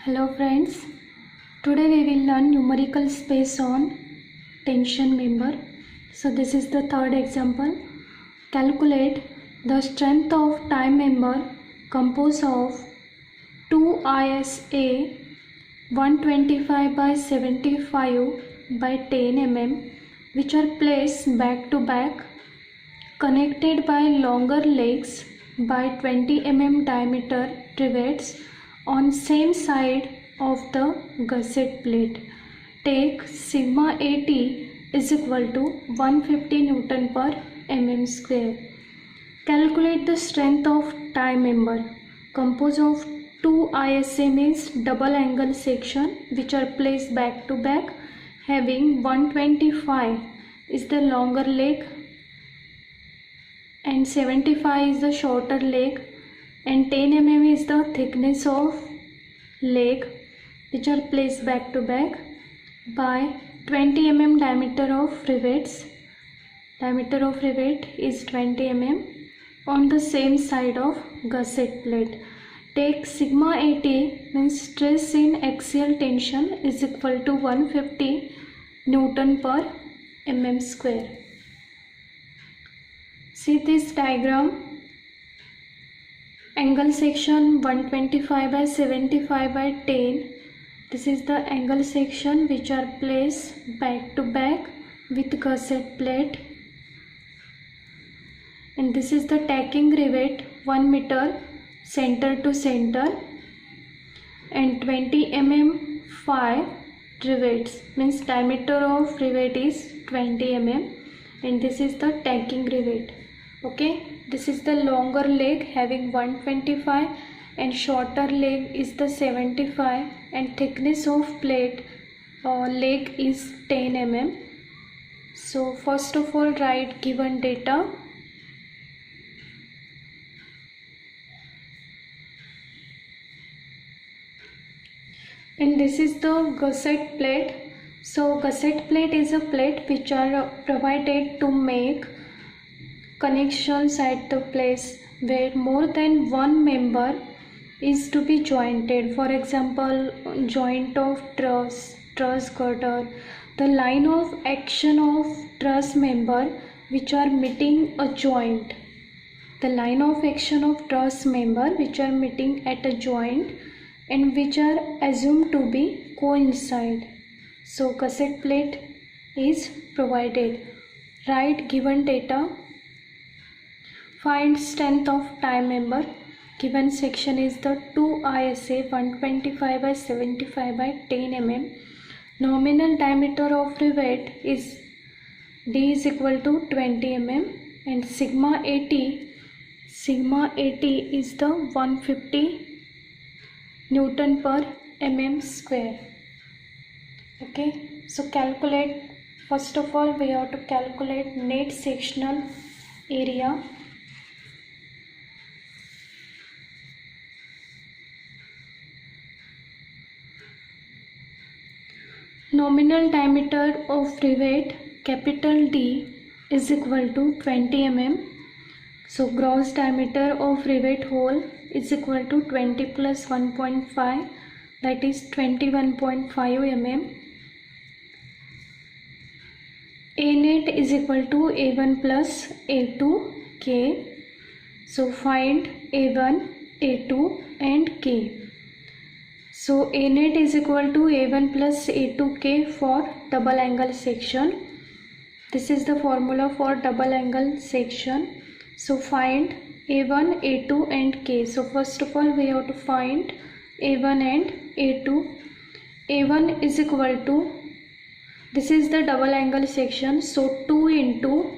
Hello friends, today we will learn numerical space on tension member. So this is the third example. Calculate the strength of tie member composed of 2 ISA 125 by 75 by 10 mm which are placed back to back, connected by longer legs by 20 mm diameter rivets on same side of the gusset plate. Take sigma AT is equal to 150 Newton per mm square. Calculate the strength of tie member composed of 2 ISA means double angle section which are placed back to back, having 125 is the longer leg and 75 is the shorter leg, and 10 mm is the thickness of leg which are placed back to back by 20 mm diameter of rivets. Diameter of rivet is 20 mm on the same side of gusset plate. Take sigma AT means stress in axial tension is equal to 150 Newton per mm square. See this diagram. Angle section 125 by 75 by 10. This is the angle section which are placed back to back with gusset plate. And this is the tacking rivet 1 meter center to center and 20 mm 5 rivets means diameter of rivet is 20 mm, and this is the tacking rivet. Okay, this is the longer leg having 125 and shorter leg is the 75, and thickness of plate leg is 10 mm. So first of all write given data. And this is the gusset plate. So gusset plate is a plate which are provided to make connections at the place where more than one member is to be jointed. For example, joint of truss girder, the line of action of truss member which are meeting a joint. The line of action of truss member which are meeting at a joint and which are assumed to be coincide. So gusset plate is provided. Write given data. Find strength of tie member. Given section is the 2 ISA 125 by 75 by 10 mm. Nominal diameter of rivet is D is equal to 20 mm, and sigma AT is the 150 Newton per mm square. Okay, so calculate. First of all we have to calculate net sectional area. Nominal diameter of rivet capital D is equal to 20 mm. So gross diameter of rivet hole is equal to 20 plus 1.5, that is 21.5 mm. A net is equal to A1 plus A2 K. So find A1, A2 and K. So A net is equal to A1 plus A2K for double angle section. This is the formula for double angle section. So find A1, A2 and K. So first of all we have to find A1 and A2. A1 is equal to, this is the double angle section, so 2 into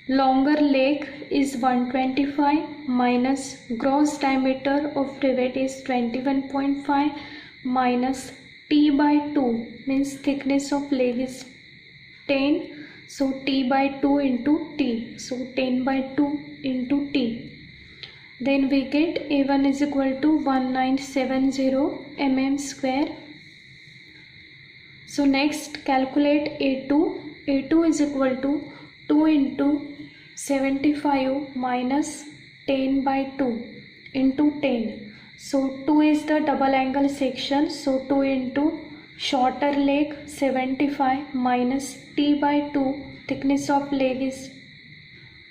longer leg is 125 minus gross diameter of rivet is 21.5 minus T by 2 means thickness of leg is 10, so T by 2 into T, so 10 by 2 into T. Then we get A1 is equal to 1970 mm square. So next calculate A2. A2 is equal to 2 into 75 minus 10 by 2 into 10. So 2 is the double angle section, so 2 into shorter leg 75 minus t by 2, thickness of leg is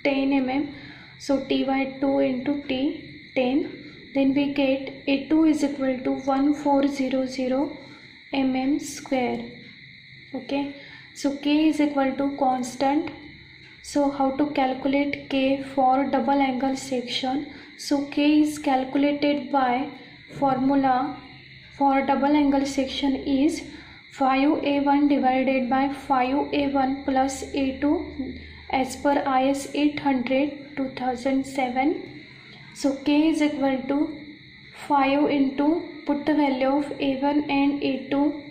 10 mm, so t by 2 into t 10, then we get A2 is equal to 1400 mm square. Okay, so K is equal to constant. So how to calculate K for double angle section? So K is calculated by formula for double angle section is 5A1 divided by 5A1 plus A2 as per IS 800 2007. So K is equal to 5 into, put the value of A1 and A2.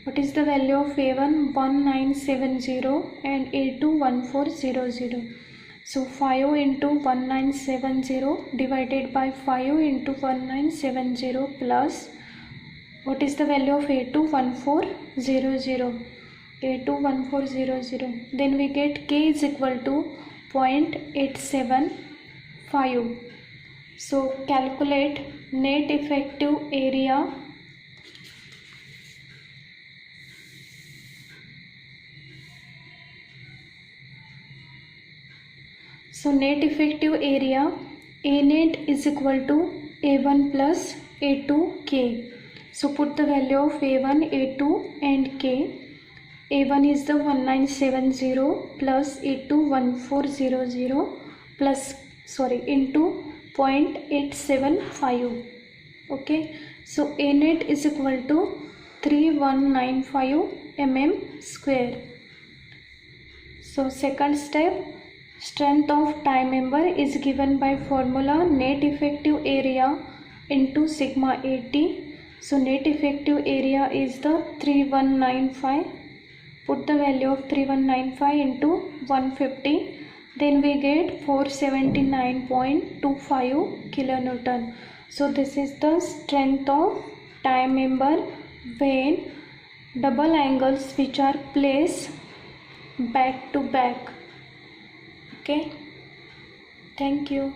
What is the value of A1? 1970 and A2 1400. So 5 into 1970 divided by 5 into 1970 plus, what is the value of A2? 1400. A2 1400. Then we get K is equal to 0.875. So calculate net effective area. So net effective area, A net is equal to A1 plus A2K. So put the value of A1, A2 and K. A1 is the 1970 plus A2 1400 plus into 0.875. Okay, so A net is equal to 3195 mm square. So second step, strength of tie member is given by formula net effective area into sigma 80. So net effective area is the 3195. Put the value of 3195 into 150. Then we get 479.25 kilonewton. So this is the strength of tie member when double angles which are placed back to back. Okay, thank you.